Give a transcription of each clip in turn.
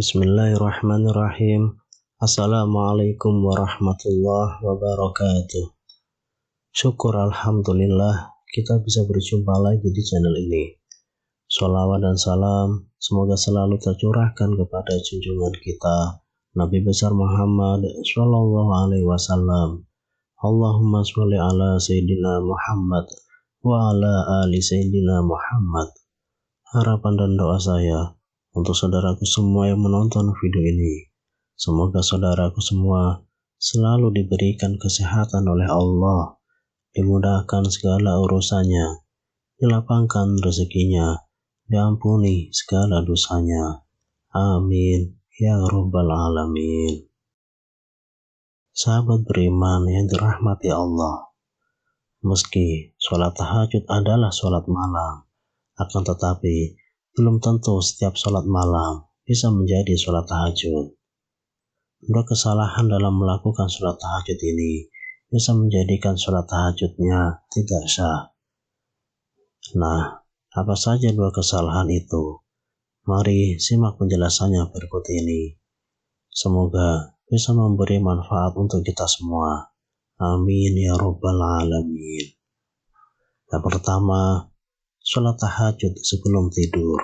Bismillahirrahmanirrahim. Assalamualaikum warahmatullahi wabarakatuh. Syukur alhamdulillah kita bisa berjumpa lagi di channel ini. Sholawat dan salam semoga selalu tercurahkan kepada junjungan kita Nabi besar Muhammad Shallallahu Alaihi Wasallam. Allahumma sholli ala Sayyidina Muhammad wa ala ali Sayyidina Muhammad. Harapan dan doa saya untuk saudaraku semua yang menonton video ini, semoga saudaraku semua selalu diberikan kesehatan oleh Allah, dimudahkan segala urusannya, dilapangkan rezekinya, diampuni segala dosanya. Amin ya rabbal alamin. Sahabat beriman yang dirahmati Allah, meski sholat tahajud adalah sholat malam, akan tetapi belum tentu setiap sholat malam bisa menjadi sholat tahajud. Dua kesalahan dalam melakukan sholat tahajud ini bisa menjadikan sholat tahajudnya tidak sah. Nah, apa saja dua kesalahan itu? Mari simak penjelasannya berikut ini. Semoga bisa memberi manfaat untuk kita semua. Amin ya rabbal alamin. Yang pertama, sholat tahajud sebelum tidur.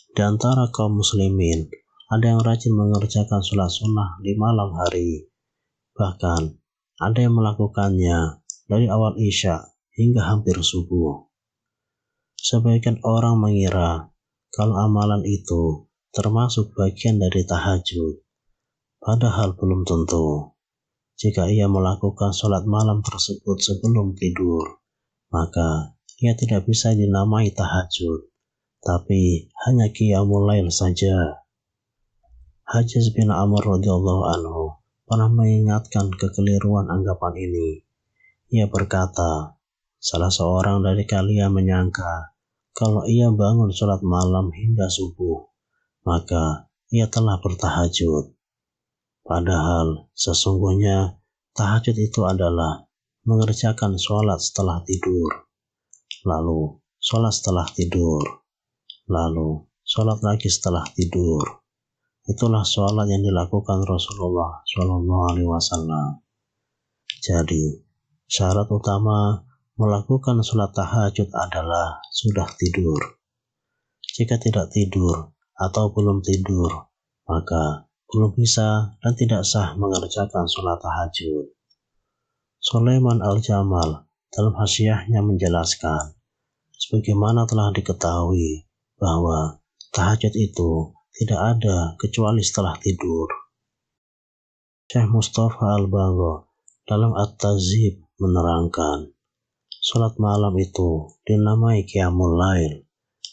Di antara kaum muslimin, ada yang rajin mengerjakan sholat sunnah di malam hari. Bahkan, ada yang melakukannya dari awal isya hingga hampir subuh. Sebagian orang mengira kalau amalan itu termasuk bagian dari tahajud. Padahal belum tentu. Jika ia melakukan sholat malam tersebut sebelum tidur, maka ia tidak bisa dinamai tahajud, tapi hanya qiyamul lail saja. Hajjaj bin Amr radhiyallahu anhu pernah mengingatkan kekeliruan anggapan ini. Ia berkata, salah seorang dari kalian menyangka kalau ia bangun sholat malam hingga subuh, maka ia telah bertahajud. Padahal sesungguhnya tahajud itu adalah mengerjakan sholat setelah tidur, lalu sholat setelah tidur, lalu sholat lagi setelah tidur. Itulah sholat yang dilakukan Rasulullah Shallallahu Alaihi Wasallam. Jadi, syarat utama melakukan sholat tahajud adalah sudah tidur. Jika tidak tidur atau belum tidur, maka belum bisa dan tidak sah mengerjakan sholat tahajud. Sulaiman Al-Jamal dalam hasyiahnya menjelaskan, sebagaimana telah diketahui bahwa tahajud itu tidak ada kecuali setelah tidur. Syekh Mustafa Al-Bagho dalam At-Tazhib menerangkan, sholat malam itu dinamai qiyamul lail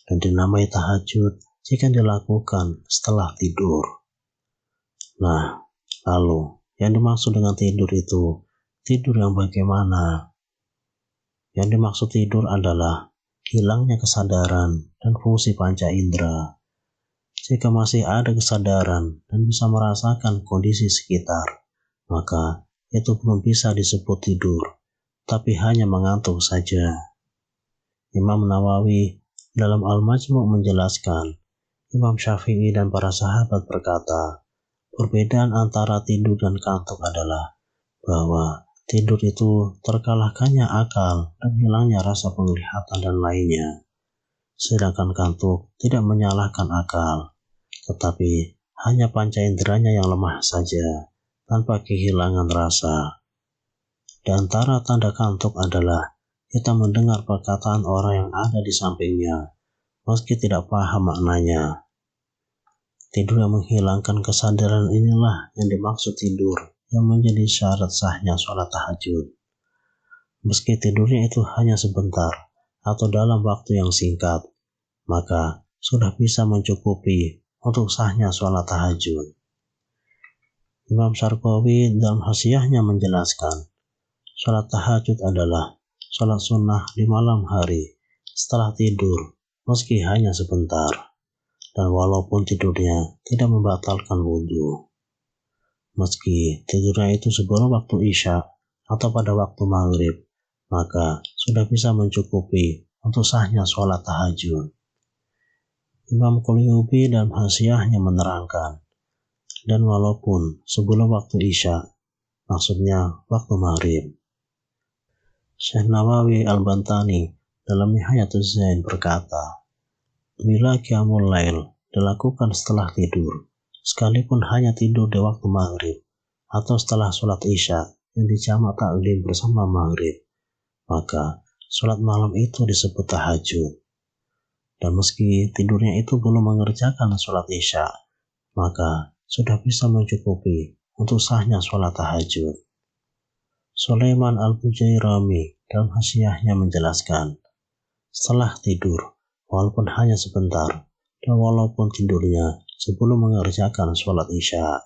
dan dinamai tahajud jika dilakukan setelah tidur. Nah, lalu yang dimaksud dengan tidur itu tidur yang bagaimana? Yang dimaksud tidur adalah hilangnya kesadaran dan fungsi panca indera. Jika masih ada kesadaran dan bisa merasakan kondisi sekitar, maka itu belum bisa disebut tidur, tapi hanya mengantuk saja. Imam Nawawi dalam Al-Majmu' menjelaskan, Imam Syafi'i dan para sahabat berkata, perbedaan antara tidur dan kantuk adalah bahwa tidur itu terkalahkannya akal dan hilangnya rasa penglihatan dan lainnya. Sedangkan kantuk tidak menyalahkan akal, tetapi hanya panca inderanya yang lemah saja, tanpa kehilangan rasa. Di antara tanda kantuk adalah kita mendengar perkataan orang yang ada di sampingnya, meski tidak paham maknanya. Tidur yang menghilangkan kesadaran inilah yang dimaksud tidur yang menjadi syarat sahnya sholat tahajud. Meski tidurnya itu hanya sebentar atau dalam waktu yang singkat, maka sudah bisa mencukupi untuk sahnya sholat tahajud. Imam Syarqawi dalam hasyiahnya menjelaskan, sholat tahajud adalah sholat sunnah di malam hari setelah tidur meski hanya sebentar, dan walaupun tidurnya tidak membatalkan wudhu. Meski tidurnya itu sebelum waktu Isya atau pada waktu maghrib, maka sudah bisa mencukupi untuk sahnya sholat tahajud. Imam Qurtubi dalam Hasyiahnya menerangkan, dan walaupun sebelum waktu Isya, maksudnya waktu maghrib. Syekh Nawawi Al-Bantani dalam Nihayatul Zain berkata, bila qiyamul lail dilakukan setelah tidur, sekalipun hanya tidur di waktu maghrib, atau setelah sholat Isya yang dijamak taklim bersama maghrib, maka sholat malam itu disebut tahajud. Dan meski tidurnya itu belum mengerjakan sholat Isya, maka sudah bisa mencukupi untuk sahnya sholat tahajud. Sulaiman Al-Bujairami dalam Hasyiahnya menjelaskan, setelah tidur, walaupun hanya sebentar, dan walaupun tidurnya sebelum mengerjakan sholat Isya.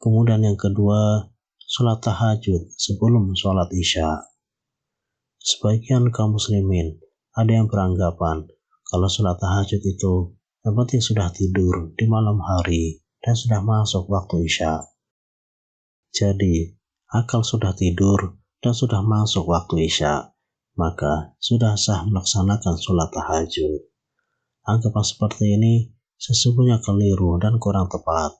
Kemudian yang kedua, sholat tahajud sebelum sholat Isya. Sebagian kaum muslimin ada yang beranggapan kalau sholat tahajud itu yang penting sudah tidur di malam hari dan sudah masuk waktu Isya. Jadi, akal sudah tidur dan sudah masuk waktu Isya, maka sudah sah melaksanakan sholat tahajud. Anggapan seperti ini sesungguhnya keliru dan kurang tepat.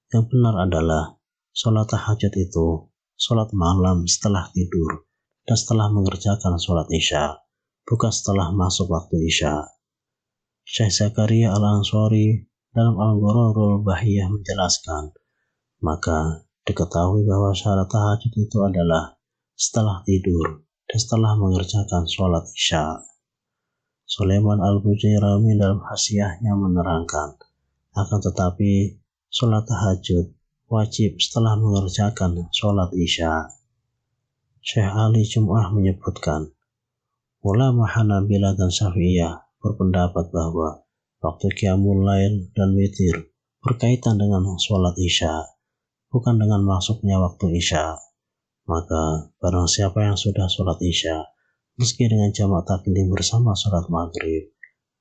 Yang benar adalah sholat tahajud itu sholat malam setelah tidur dan setelah mengerjakan sholat Isya, bukan setelah masuk waktu Isya. Syekh Zakaria Al-Ansari dalam Al-Ghurarul Bahiyah menjelaskan, maka diketahui bahwa syarat tahajud itu adalah setelah tidur dan setelah mengerjakan sholat Isya. Sulaiman Al-Bujairami dalam Hasyiahnya menerangkan, akan tetapi sholat tahajud wajib setelah mengerjakan sholat Isya. Syekh Ali Jum'ah menyebutkan, ulama Hanabilah dan Syafi'iyah berpendapat bahwa waktu qiyamul lail dan witir berkaitan dengan sholat Isya, bukan dengan masuknya waktu Isya. Maka barang siapa yang sudah sholat Isya, meski dengan jamak taklim bersama sholat maghrib,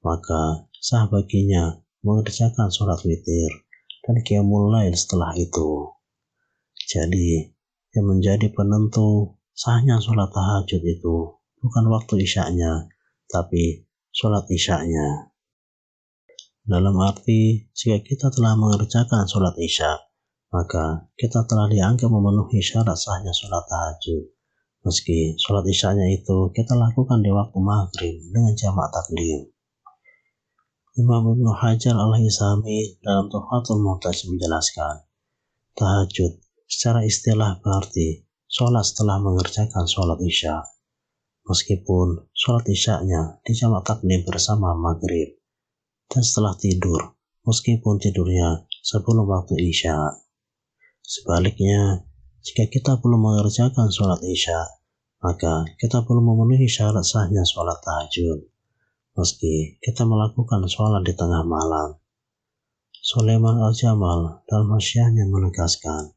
maka sah baginya mengerjakan sholat witir dan qiyamul lail setelah itu. Jadi, yang menjadi penentu sahnya sholat tahajud itu bukan waktu Isya'nya, tapi sholat Isya'nya. Dalam arti, jika kita telah mengerjakan sholat Isya, maka kita telah dianggap memenuhi syarat sahnya sholat tahajud. Meski sholat Isya'nya itu kita lakukan di waktu maghrib dengan jamak taklim. Imam Ibnu Hajar Al-Haythami dalam Tuhfatul Muhtaj menjelaskan, tahajud secara istilah berarti sholat setelah mengerjakan sholat Isya, meskipun sholat Isya'nya dijamak taklim bersama maghrib, dan setelah tidur, meskipun tidurnya sebelum waktu Isya. Sebaliknya, jika kita belum mengerjakan sholat Isya, maka kita belum memenuhi syarat sahnya sholat tahajud, meski kita melakukan sholat di tengah malam. Sulaiman Al-Jamal dalam Hasyiahnya menegaskan,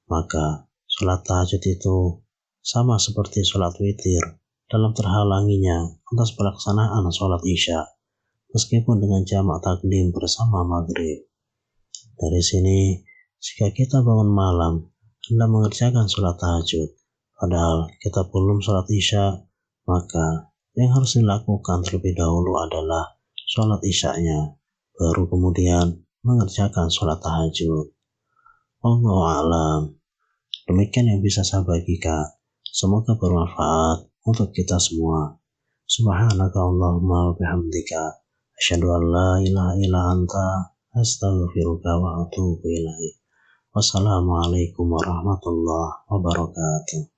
maka sholat tahajud itu sama seperti sholat witir dalam terhalanginya atas pelaksanaan sholat Isya, meskipun dengan jamak taklim bersama maghrib. Dari sini, jika kita bangun malam hendak mengerjakan sholat tahajud, padahal kita belum sholat Isya, maka yang harus dilakukan terlebih dahulu adalah sholat Isya'nya, baru kemudian mengerjakan sholat tahajud. Wallahu a'lam. Demikian yang bisa saya bagikan. Semoga bermanfaat untuk kita semua. Subhanaka Allahumma wa bihamdika, asyhadu an la ilaha illa anta, astaghfiruka wa atubu ilaik. Wassalamualaikum warahmatullahi wabarakatuh.